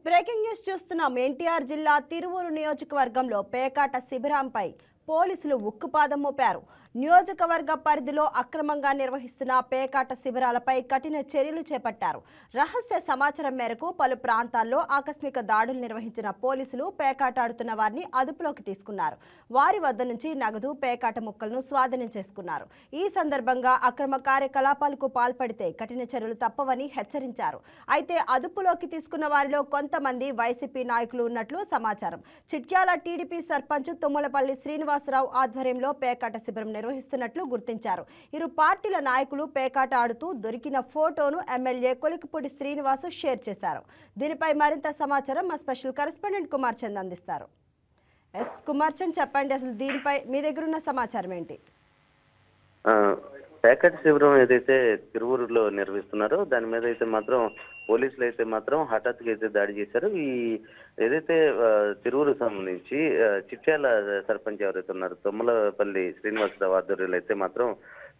Breaking news చూస్తున్నాం. ఎన్టీఆర్ జిల్లా తిరువూరు నియోజకవర్గంలో పేకాట శిబిరంపై పోలీసులు ఉక్కుపాదం మోపారు. నియోజకవర్గ పరిధిలో అక్రమంగా నిర్వహిస్తున్న పేకాట శిబిరాలపై కఠిన చర్యలు చేపట్టారు. రహస్య సమాచారం మేరకు పలు ప్రాంతాల్లో ఆకస్మిక దాడులు నిర్వహించిన పోలీసులు పేకాట ఆడుతున్న వారిని అదుపులోకి తీసుకున్నారు. వారి వద్ద నుంచి నగదు, పేకాట ముక్కలను స్వాధీనం చేసుకున్నారు. ఈ సందర్భంగా అక్రమ కార్యకలాపాలకు పాల్పడితే కఠిన చర్యలు తప్పవని హెచ్చరించారు. అయితే అదుపులోకి తీసుకున్న వారిలో కొంతమంది వైసీపీ నాయకులు ఉన్నట్లు సమాచారం. చిట్యాల టీడీపీ సర్పంచ్ తుమ్మలపల్లి శ్రీనివాసరావు ఆధ్వర్యంలో పేకాట శిబిరం నిర్వహిస్తున్నట్లు గుర్తించారు. ఇరు పార్టీల నాయకులు పేకాట ఆడుతూ దొరికిన ఫోటోను ఎమ్మెల్యే కొలికిపూడి శ్రీనివాస్ షేర్ చేశారు. దీనిపై మరింత సమాచారం మా స్పెషల్ కరెస్పాండెంట్ కుమార్ చంద్ అందిస్తారు. కుమార్ చంద్, చెప్పండి, అసలు దీనిపై మీ దగ్గర ఉన్న సమాచారం ఏంటి? పేకాట శిబిరం ఏదైతే తిరువూరులో నిర్వహిస్తున్నారో దాని మీద అయితే మాత్రం పోలీసులు అయితే మాత్రం హఠాత్తుగా అయితే దాడి చేశారు. ఈ ఏదైతే తిరువూరు సంబంధించి చిట్యాల సర్పంచ్ ఎవరైతే ఉన్నారో తుమ్మలపల్లి శ్రీనివాసరావు ఆధ్వర్యంలో అయితే మాత్రం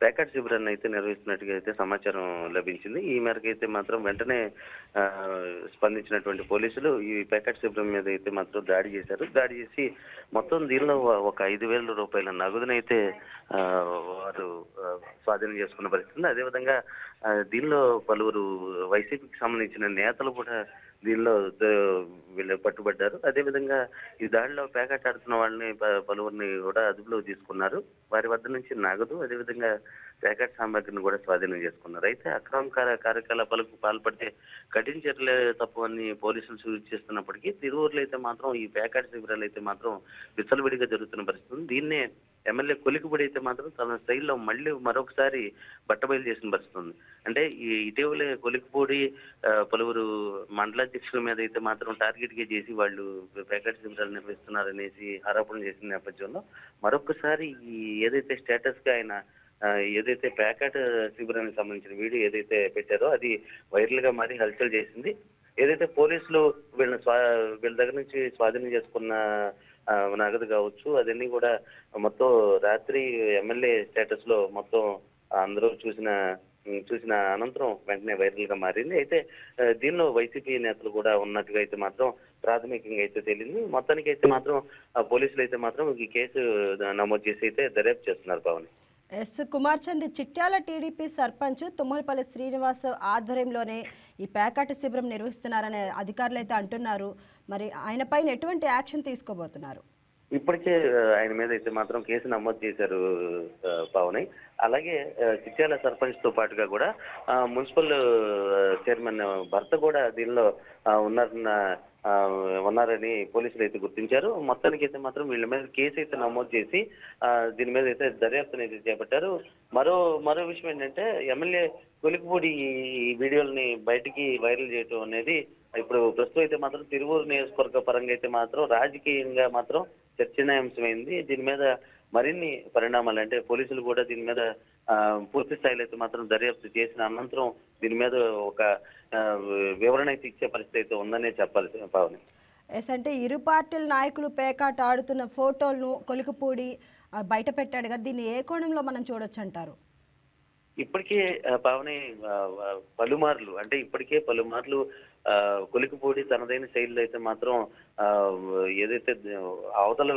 పేకాట శిబిరాన్ని అయితే నిర్వహిస్తున్నట్టుగా అయితే సమాచారం లభించింది. ఈ మేరకు అయితే మాత్రం వెంటనే స్పందించినటువంటి పోలీసులు ఈ పేకాట శిబిరం మీద అయితే మాత్రం దాడి చేశారు. దాడి చేసి మొత్తం దీనిలో ఒక 5,000 రూపాయల నగదునైతే వారు స్వాధీనం చేసుకున్న పరిస్థితి. అదేవిధంగా దీనిలో పలువురు వైసీపీకి సంబంధించిన నేతలు కూడా దీనిలో వీళ్ళు పట్టుబడ్డారు. అదేవిధంగా ఈ దాడిలో పేకాట ఆడుతున్న వాళ్ళని పలువురిని కూడా అదుపులో తీసుకున్నారు. వారి వద్ద నుంచి నగదు, అదేవిధంగా పేకాట సామాగ్రిని కూడా స్వాధీనం చేసుకున్నారు. అయితే అక్రమ కార్యకలాపాలకు పాల్పడితే కఠిన చర్యలే తప్పని పోలీసులు సూచిస్తున్నప్పటికీ తిరువూరులో అయితే మాత్రం ఈ పేకాట శిబిరాలు అయితే మాత్రం విచ్చలవిడిగా జరుగుతున్న పరిస్థితి. దీన్నే ఎమ్మెల్యే కొలికిపూడి అయితే మాత్రం తన స్టైల్లో మళ్ళీ మరొకసారి బట్టబయలు చేసిన పరిస్థితి ఉంది. అంటే ఈ ఇటీవలే కొలికిపూడి పలువురు మండలాధ్యక్షుల మీద అయితే మాత్రం టార్గెట్ గా చేసి వాళ్ళు పేకాట శిబిరాలు నిర్వహిస్తున్నారనేసి ఆరోపణలు చేసిన నేపథ్యంలో మరొకసారి ఈ ఏదైతే స్టేటస్ గా ఆయన ఏదైతే పేకాట శిబిరానికి సంబంధించిన వీడియో ఏదైతే పెట్టారో అది వైరల్ గా మారి హల్చల్ చేసింది. ఏదైతే పోలీసులు వీళ్ళ దగ్గర నుంచి స్వాధీనం చేసుకున్న నగదు కావచ్చు అదన్నీ కూడా మొత్తం రాత్రి ఎమ్మెల్యే స్టేటస్ లో మొత్తం అందరూ చూసిన అనంతరం వెంటనే వైరల్ గా మారింది. అయితే దీనిలో వైసీపీ నేతలు కూడా ఉన్నట్టుగా అయితే మాత్రం ప్రాథమికంగా అయితే తేలింది. మొత్తానికి అయితే మాత్రం పోలీసులు అయితే మాత్రం ఈ కేసు నమోదు చేసి అయితే దర్యాప్తు చేస్తున్నారు. పవన్ కుమార్ చంద్, చిట్యాల టీడీపీ సర్పంచ్ తుమ్మలపల్లి శ్రీనివాస్ ఆధ్వర్యంలోనే ఈ పేకాట శిబిరం నిర్వహిస్తున్నారనే అధికారులు అయితే అంటున్నారు. మరి ఆయన పైన ఎటువంటి యాక్షన్ తీసుకోబోతున్నారు? ఇప్పటికే ఆయన మీద అయితే మాత్రం కేసు నమోదు చేశారు పవన్. అలాగే చిట్యాల సర్పంచ్ తో పాటుగా కూడా మున్సిపల్ చైర్మన్ భర్త కూడా దీనిలో ఉన్నారని పోలీసులు అయితే గుర్తించారు. మొత్తానికి అయితే మాత్రం వీళ్ళ మీద కేసు అయితే నమోదు చేసి దీని మీద అయితే దర్యాప్తును అయితే చేపట్టారు. మరో విషయం ఏంటంటే ఎమ్మెల్యే కొలికిపూడి ఈ వీడియోలని బయటికి వైరల్ చేయటం అనేది ఇప్పుడు ప్రస్తుతం అయితే మాత్రం తిరువూరు నియోజకవర్గ పరంగా అయితే మాత్రం రాజకీయంగా మాత్రం చర్చనీయాంశమైంది. దీని మీద మరిన్ని పరిణామాలు అంటే పోలీసులు కూడా దీని మీద పూర్తి స్థాయిలో అయితే మాత్రం దర్యాప్తు చేసిన అనంతరం దీని మీద ఒక వివరణ అయితే ఇచ్చే పరిస్థితి అయితే ఉందనే చెప్పాలి పవన్. అంటే ఇరు పార్టీల నాయకులు పేకాట ఆడుతున్న ఫోటోలను కొలికిపూడి బయట పెట్టాడు కదా, దీన్ని ఏ కోణంలో మనం చూడొచ్చు అంటారు? ఇప్పటికే పవన్ పలుమార్లు కొలికిపూడి తనదైన శైలిలో అయితే మాత్రం ఏదైతే అవతల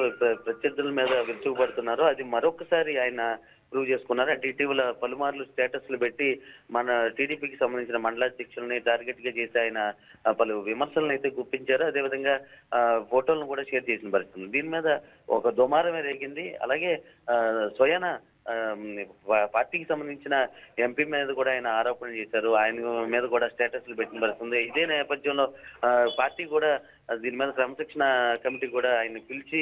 ప్రత్యర్థుల మీద విరుచుకుపడుతున్నారో అది మరొకసారి ఆయన ప్రూవ్ చేసుకున్నారు. అంటే ఇటీవల పలుమార్లు స్టేటస్లు పెట్టి మన టీడీపీకి సంబంధించిన మండలాధ్యక్షులని టార్గెట్ గా చేసి ఆయన పలు విమర్శలను అయితే గుప్పించారు. అదేవిధంగా ఫోటోలను కూడా షేర్ చేసిన పరిస్థితి. దీని మీద ఒక దుమారమే రేగింది. అలాగే స్వయాన పార్టీకి సంబంధించిన ఎంపీ మీద కూడా ఆయన ఆరోపణలు చేశారు. ఆయన మీద కూడా స్టేటస్లు పెట్టిన పరిస్థితుంది. ఇదే నేపథ్యంలో పార్టీ కూడా దీని మీద క్రమశిక్షణ కమిటీ కూడా ఆయన పిలిచి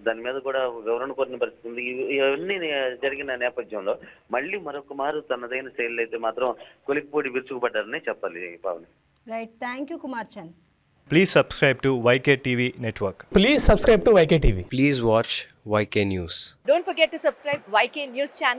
దాని మీద కూడా వివరణ కోరిన పరిస్థితి ఉంది. ఇవన్నీ జరిగిన నేపథ్యంలో మళ్ళీ మరొక మారు తనదైన శైలి అయితే మాత్రం కొలికిపూడి విరుచుకుపడ్డారని చెప్పాలి Pavan. Right, thank you Kumar Chand. Please subscribe to YK TV Network. Please subscribe to YK TV. Please watch YK News. Don't forget to subscribe YK News channel